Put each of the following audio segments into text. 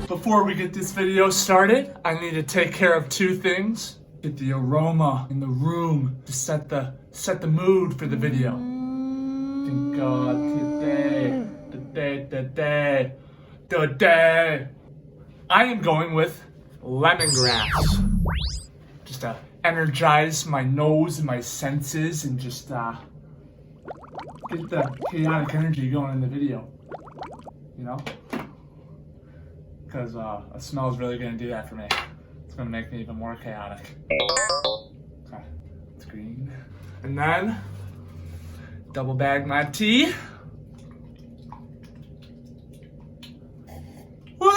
Before we get this video started, I need to take care of two things. Get the aroma in the room to set the mood for the video. Thank God today. I am going with lemongrass. Just to energize my nose and my senses and just get the chaotic energy going in the video. You know? Because a smell is really going to do that for me. It's going to make me even more chaotic. Okay, it's green. And then, double bag my tea. Woo!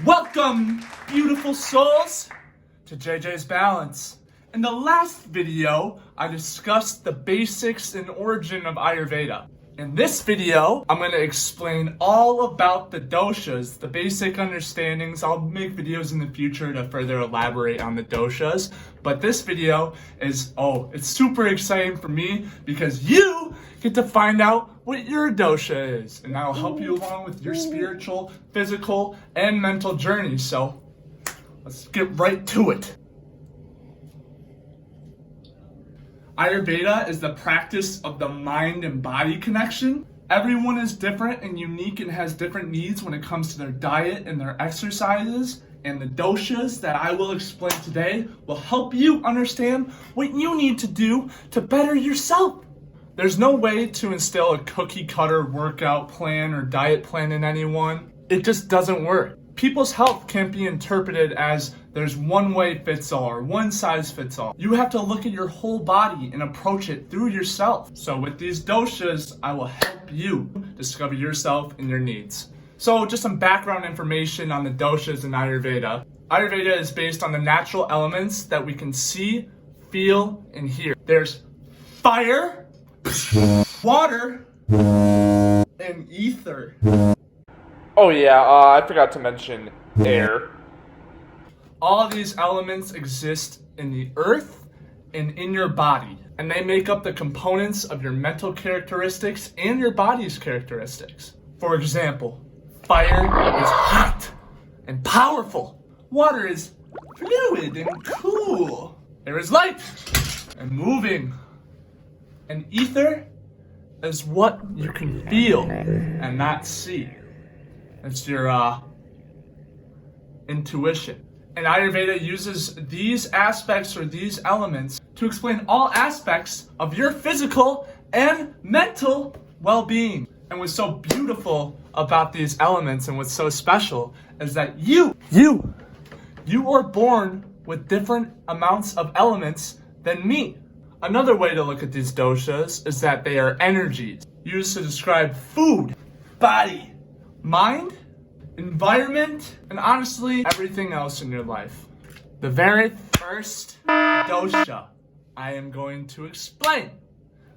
Welcome, beautiful souls, to JJ's Balance. In the last video, I discussed the basics and origin of Ayurveda. In this video, I'm going to explain all about the doshas, the basic understandings. I'll make videos in the future to further elaborate on the doshas. But this video is, it's super exciting for me because you get to find out what your dosha is. And that'll help you along with your spiritual, physical, and mental journey. So let's get right to it. Ayurveda is the practice of the mind and body connection. Everyone is different and unique and has different needs when it comes to their diet and their exercises. And the doshas that I will explain today will help you understand what you need to do to better yourself. There's no way to instill a cookie cutter workout plan or diet plan in anyone. It just doesn't work. People's health can't be interpreted as there's one way fits all or one size fits all. You have to look at your whole body and approach it through yourself. So with these doshas, I will help you discover yourself and your needs. So just some background information on the doshas in Ayurveda. Ayurveda is based on the natural elements that we can see, feel, and hear. There's fire, water, and ether. Oh yeah, I forgot to mention air. All of these elements exist in the earth and in your body, and they make up the components of your mental characteristics and your body's characteristics. For example, fire is hot and powerful. Water is fluid and cool. Air is light and moving. And ether is what you can feel and not see. It's your intuition. And Ayurveda uses these aspects or these elements to explain all aspects of your physical and mental well-being. And what's so beautiful about these elements and what's so special is that you are born with different amounts of elements than me. Another way to look at these doshas is that they are energies used to describe food, body, mind, environment, and honestly, everything else in your life. The very first dosha I am going to explain,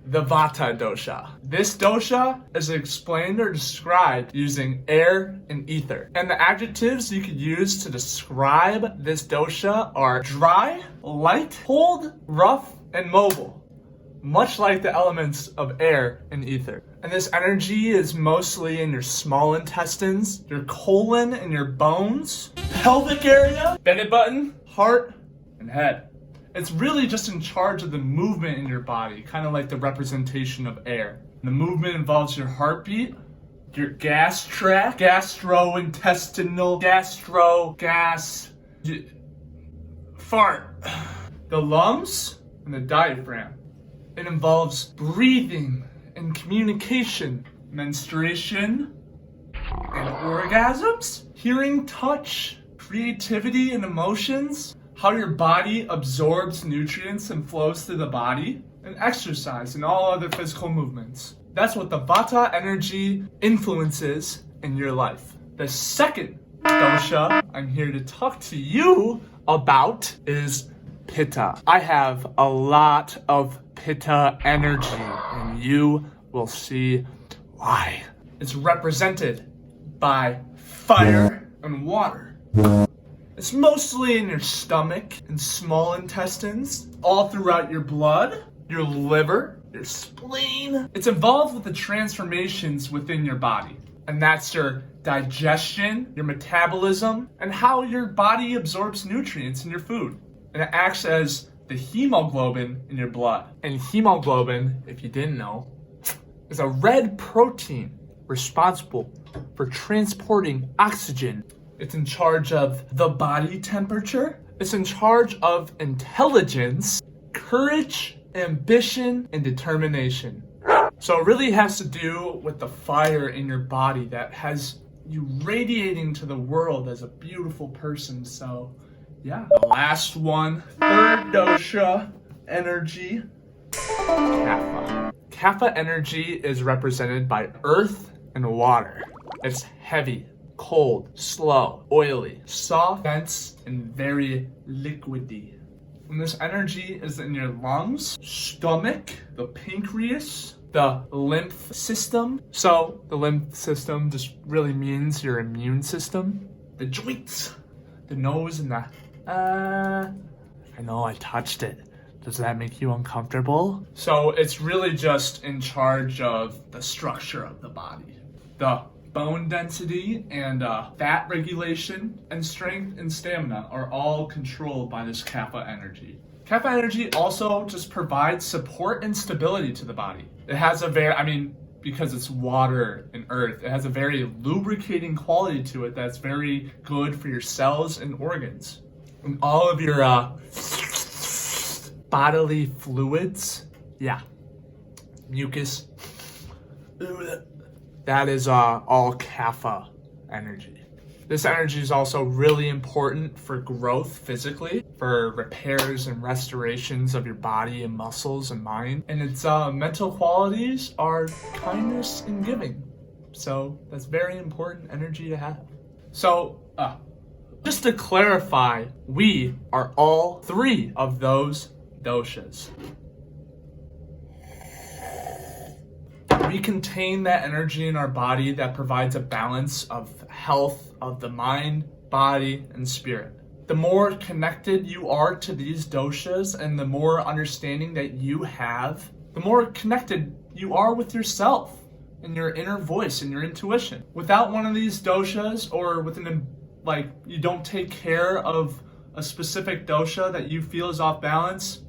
the Vata dosha. This dosha is explained or described using air and ether. And the adjectives you could use to describe this dosha are dry, light, cold, rough, and mobile. Much like the elements of air and ether. And this energy is mostly in your small intestines, your colon and your bones, pelvic area, belly button, heart, and head. It's really just in charge of the movement in your body, kind of like the representation of air. The movement involves your heartbeat, your gas tract, gastrointestinal, fart, the lungs, and the diaphragm. It involves breathing and communication, menstruation and orgasms, hearing, touch, creativity and emotions, how your body absorbs nutrients and flows through the body, and exercise and all other physical movements. That's what the Vata energy influences in your life. The second dosha I'm here to talk to you about is Pitta. I have a lot of Pitta energy, and you will see why. It's represented by fire and water. It's mostly in your stomach and small intestines, all throughout your blood, your liver, your spleen. It's involved with the transformations within your body. And that's your digestion, your metabolism, and how your body absorbs nutrients in your food. And it acts as the hemoglobin in your blood. And hemoglobin, if you didn't know, is a red protein responsible for transporting oxygen. It's in charge of the body temperature. It's in charge of intelligence, courage, ambition, and determination. So it really has to do with the fire in your body that has you radiating to the world as a beautiful person. So yeah. The last one, third dosha, energy, Kapha. Kapha energy is represented by earth and water. It's heavy, cold, slow, oily, soft, dense, and very liquidy. And this energy is in your lungs, stomach, the pancreas, the lymph system. So the lymph system just really means your immune system. The joints, the nose, and the I know I touched it. Does that make you uncomfortable? So it's really just in charge of the structure of the body. The bone density and fat regulation and strength and stamina are all controlled by this Kapha energy. Kapha energy also just provides support and stability to the body. It has because it's water and earth, it has a very lubricating quality to it that's very good for your cells and organs. And all of your bodily fluids, mucus, that is all Kapha energy. This energy is also really important for growth physically, for repairs and restorations of your body and muscles and mind. And its mental qualities are kindness and giving. So that's very important energy to have. So just to clarify, we are all three of those doshas. We contain that energy in our body that provides a balance of health of the mind, body, and spirit. The more connected you are to these doshas and the more understanding that you have, the more connected you are with yourself and your inner voice and your intuition. Without one of these doshas, or you don't take care of a specific dosha that you feel is off balance,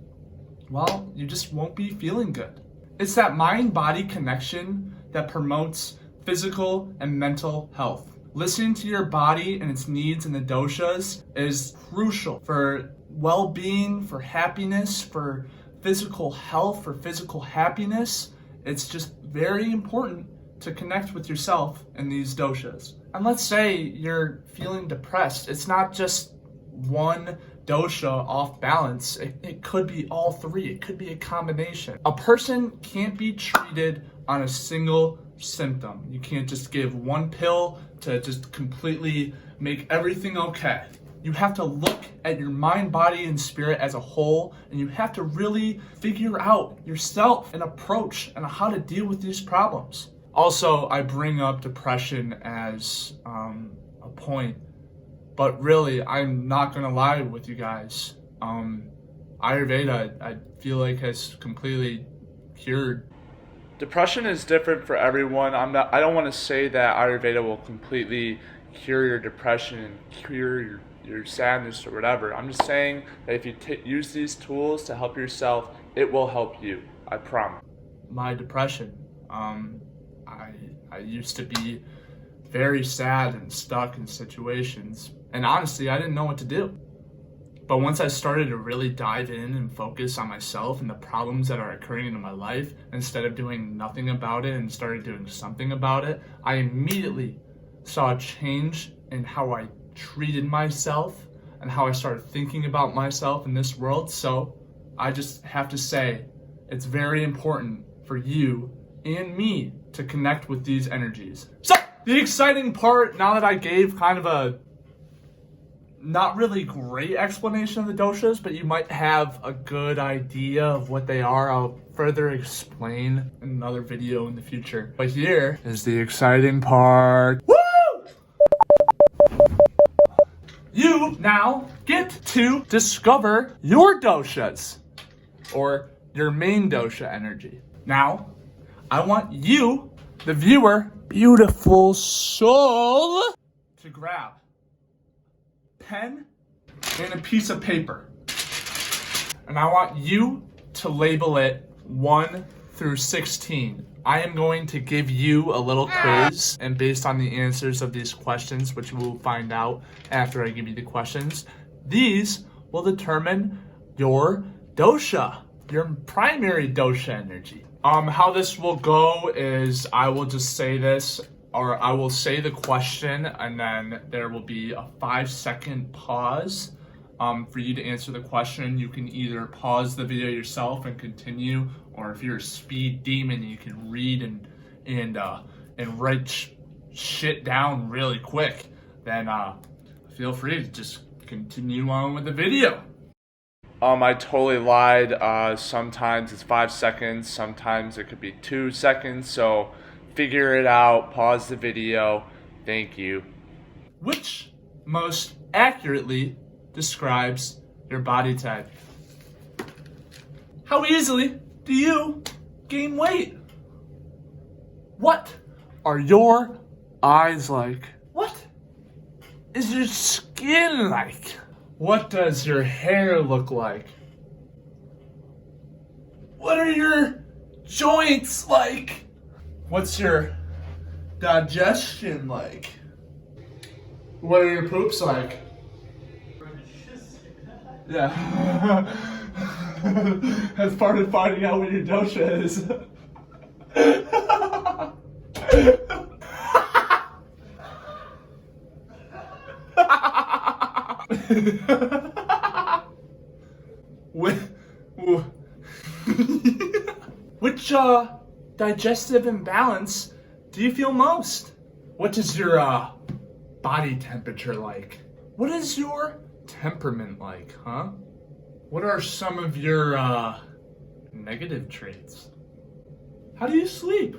well, you just won't be feeling good. It's that mind-body connection that promotes physical and mental health. Listening to your body and its needs in the doshas is crucial for well-being, for happiness, for physical health, for physical happiness. It's just very important to connect with yourself in these doshas. And let's say you're feeling depressed. It's not just one dosha off balance. It could be all three. It could be a combination. A person can't be treated on a single symptom. You can't just give one pill to just completely make everything okay. You have to look at your mind, body, and spirit as a whole, and you have to really figure out yourself an approach and how to deal with these problems. Also, I bring up depression as a point, but really, I'm not gonna lie with you guys. Ayurveda, I feel like, has completely cured. Depression is different for everyone. I don't want to say that Ayurveda will completely cure your depression and cure your sadness or whatever. I'm just saying that if you use these tools to help yourself, it will help you. I promise. My depression. I used to be very sad and stuck in situations, and honestly, I didn't know what to do. But once I started to really dive in and focus on myself and the problems that are occurring in my life, instead of doing nothing about it and started doing something about it, I immediately saw a change in how I treated myself and how I started thinking about myself in this world. So I just have to say, it's very important for you and me to connect with these energies. So the exciting part, now that I gave kind of a not really great explanation of the doshas, but you might have a good idea of what they are. I'll further explain in another video in the future. But here is the exciting part. Woo! You now get to discover your doshas, or your main dosha energy. Now, I want you, the viewer, beautiful soul, to grab pen and a piece of paper. And I want you to label it 1 through 16. I am going to give you a little quiz, and based on the answers of these questions, which we will find out after I give you the questions, these will determine your dosha, your primary dosha energy. How this will go is I will just say this, or I will say the question, and then there will be a 5-second pause for you to answer the question. You can either pause the video yourself and continue, or if you're a speed demon, you can read and write shit down really quick. Then feel free to just continue on with the video. I totally lied. Sometimes it's 5 seconds, sometimes it could be 2 seconds, so figure it out, pause the video. Thank you. Which most accurately describes your body type? How easily do you gain weight? What are your eyes like? What is your skin like? What does your hair look like? What are your joints like? What's your digestion like? What are your poops like? Yeah. That's part of finding out what your dosha is. Which digestive imbalance do you feel most? What is your body temperature like? What is your temperament like, huh? What are some of your negative traits? How do you sleep?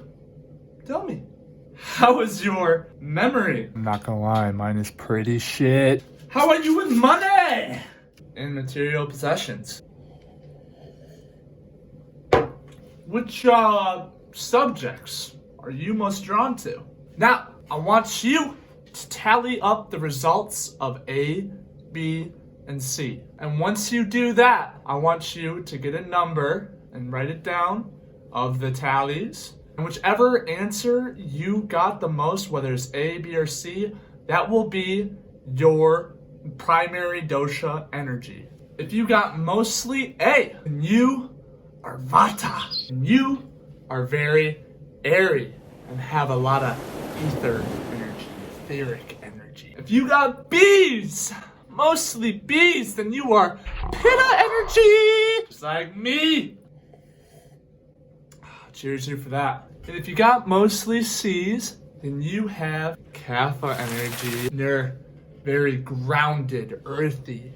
Tell me. How is your memory? I'm not gonna lie, mine is pretty shit. How are you with money and material possessions? Which subjects are you most drawn to? Now, I want you to tally up the results of A, B, and C. And once you do that, I want you to get a number and write it down of the tallies. And whichever answer you got the most, whether it's A, B, or C, that will be your primary dosha energy. If you got mostly A, then you are Vata. And you are very airy and have a lot of ether energy, etheric energy. If you got B's, mostly B's, then you are Pitta energy, just like me. Cheers you for that. And if you got mostly C's, then you have Kapha energy. And you're very grounded, earthy,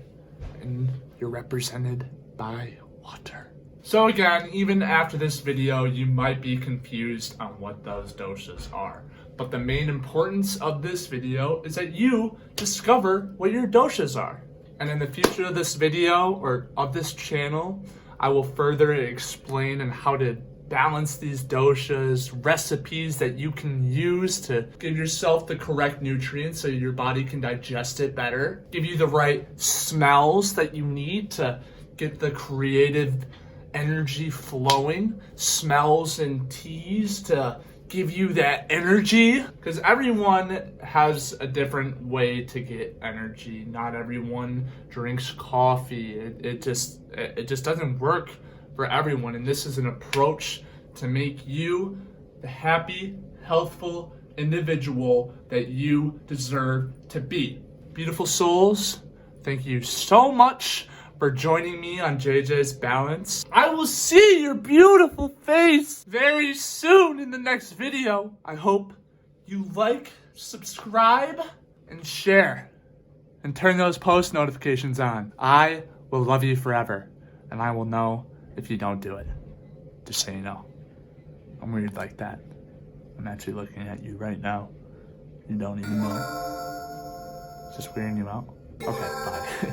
and you're represented by water. So again, even after this video, you might be confused on what those doshas are. But the main importance of this video is that you discover what your doshas are. And in the future of this video, or of this channel, I will further explain on how to balance these doshas, recipes that you can use to give yourself the correct nutrients so your body can digest it better, give you the right smells that you need to get the creative energy flowing, smells and teas to give you that energy, because everyone has a different way to get energy. Not everyone drinks coffee. It just doesn't work for everyone, and this is an approach to make you the happy, healthful individual that you deserve to be. Beautiful souls, thank you so much for joining me on JJ's Balance. I will see your beautiful face very soon in the next video. I hope you like, subscribe, and share, and turn those post notifications on. I will love you forever, and I will know if you don't do it. Just so you know. I'm weird like that. I'm actually looking at you right now. You don't even know. Just weirding you out? Okay, bye.